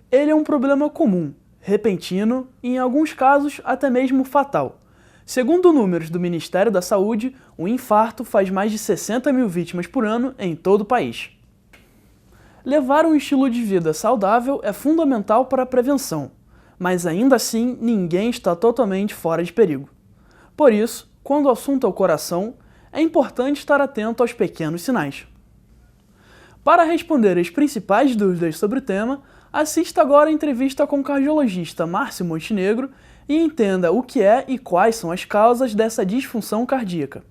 Ele é um problema comum, repentino e, em alguns casos, até mesmo fatal. Segundo números do Ministério da Saúde, o infarto faz mais de 60 mil vítimas por ano em todo o país. Levar um estilo de vida saudável é fundamental para a prevenção, mas ainda assim ninguém está totalmente fora de perigo. Por isso, quando o assunto é o coração, é importante estar atento aos pequenos sinais. Para responder as principais dúvidas sobre o tema, assista agora a entrevista com o cardiologista Márcio Montenegro e entenda o que é e quais são as causas dessa disfunção cardíaca.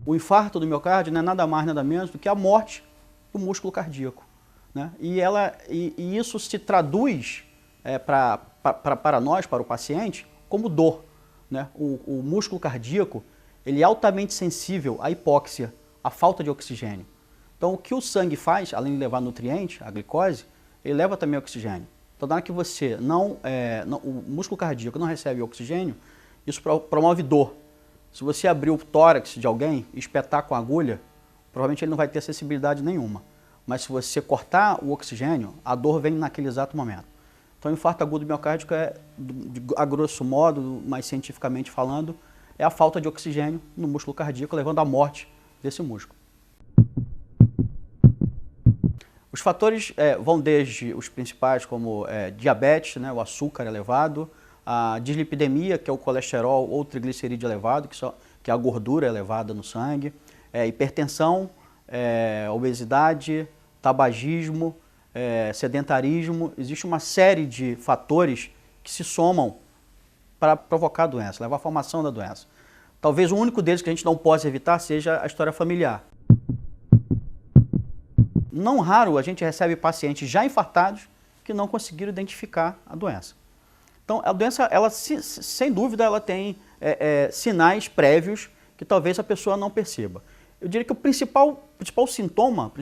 O infarto do miocárdio não é nada mais, nada menos do que a morte do músculo cardíaco, né? E isso se traduz para nós, para o paciente, como dor, né? O músculo cardíaco ele é altamente sensível à hipóxia, à falta de oxigênio. Então, o que o sangue faz, além de levar nutriente, a glicose, ele leva também oxigênio. Então, na hora que você o músculo cardíaco não recebe oxigênio, isso promove dor. Se você abrir o tórax de alguém e espetar com a agulha, provavelmente ele não vai ter sensibilidade nenhuma. Mas se você cortar o oxigênio, a dor vem naquele exato momento. Então, o infarto agudo miocárdico a grosso modo, mais cientificamente falando, é a falta de oxigênio no músculo cardíaco, levando à morte desse músculo. Os fatores vão desde os principais, como diabetes, né, o açúcar elevado, a dislipidemia, que é o colesterol ou triglicerídeo elevado, que é a gordura elevada no sangue, hipertensão, obesidade, tabagismo, sedentarismo. Existe uma série de fatores que se somam para provocar a doença, levar à formação da doença. Talvez o único deles que a gente não possa evitar seja a história familiar. Não raro a gente recebe pacientes já infartados que não conseguiram identificar a doença. Então, a doença, ela, sem dúvida, ela tem sinais prévios que talvez a pessoa não perceba. Eu diria que o principal sintoma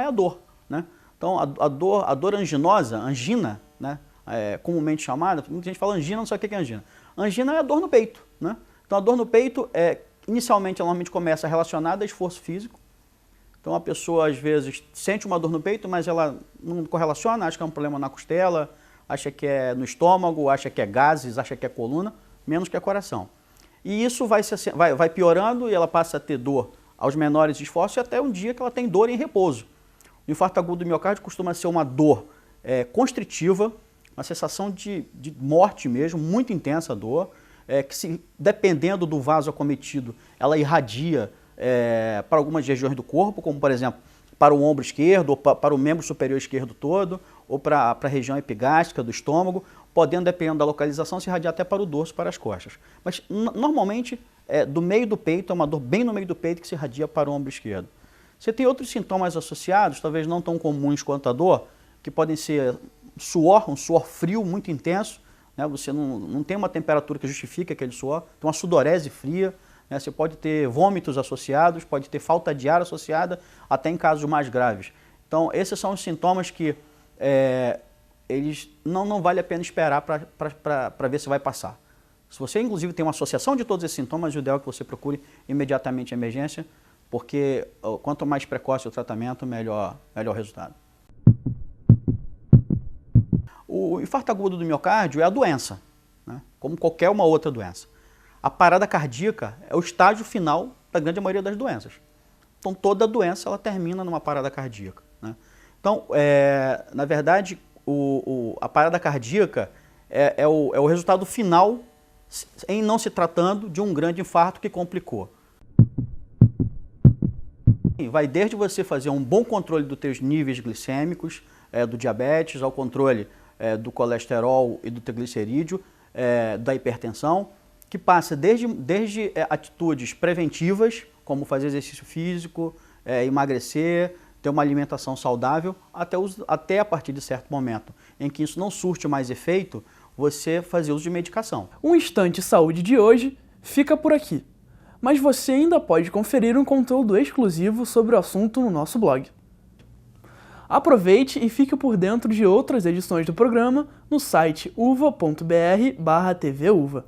é a dor, né? Então, a dor anginosa, angina, né? Comumente chamada, muita gente fala angina, não sabe o que é angina. Angina é a dor no peito, né? Então, a dor no peito, inicialmente, ela normalmente começa relacionada a esforço físico. Então, a pessoa, às vezes, sente uma dor no peito, mas ela não correlaciona, acha que é um problema na costela, acha que é no estômago, acha que é gases, acha que é coluna, menos que é coração. E isso vai piorando e ela passa a ter dor aos menores esforços e até um dia que ela tem dor em repouso. O infarto agudo do miocárdio costuma ser uma dor constritiva, uma sensação de morte mesmo, muito intensa a dor, que dependendo do vaso acometido, ela irradia para algumas regiões do corpo, como por exemplo, para o ombro esquerdo, ou para o membro superior esquerdo todo, ou para a região epigástrica do estômago, podendo, dependendo da localização, se irradiar até para o dorso, para as costas. Mas normalmente, do meio do peito, é uma dor bem no meio do peito que se irradia para o ombro esquerdo. Você tem outros sintomas associados, talvez não tão comuns quanto a dor, que podem ser um suor frio muito intenso, né? Você não tem uma temperatura que justifique aquele suor, tem uma sudorese fria, né? Você pode ter vômitos associados, pode ter falta de ar associada, até em casos mais graves. Então, esses são os sintomas que eles não vale a pena esperar para ver se vai passar. Se você, inclusive, tem uma associação de todos esses sintomas, o ideal é que você procure imediatamente a emergência, porque quanto mais precoce o tratamento, melhor o resultado. O infarto agudo do miocárdio é a doença, né? Como qualquer uma outra doença. A parada cardíaca é o estágio final da grande maioria das doenças. Então, toda doença ela termina numa parada cardíaca, né? Então, na verdade, a parada cardíaca é o resultado final em não se tratando de um grande infarto que complicou. Vai desde você fazer um bom controle dos teus níveis glicêmicos, do diabetes, ao controle do colesterol e do triglicerídeo, da hipertensão, que passa desde atitudes preventivas, como fazer exercício físico, emagrecer, ter uma alimentação saudável, até a partir de certo momento em que isso não surte mais efeito, você fazer uso de medicação. O Instante Saúde de hoje fica por aqui. mas você ainda pode conferir um conteúdo exclusivo sobre o assunto no nosso blog. Aproveite e fique por dentro de outras edições do programa no site uva.br/tvuva.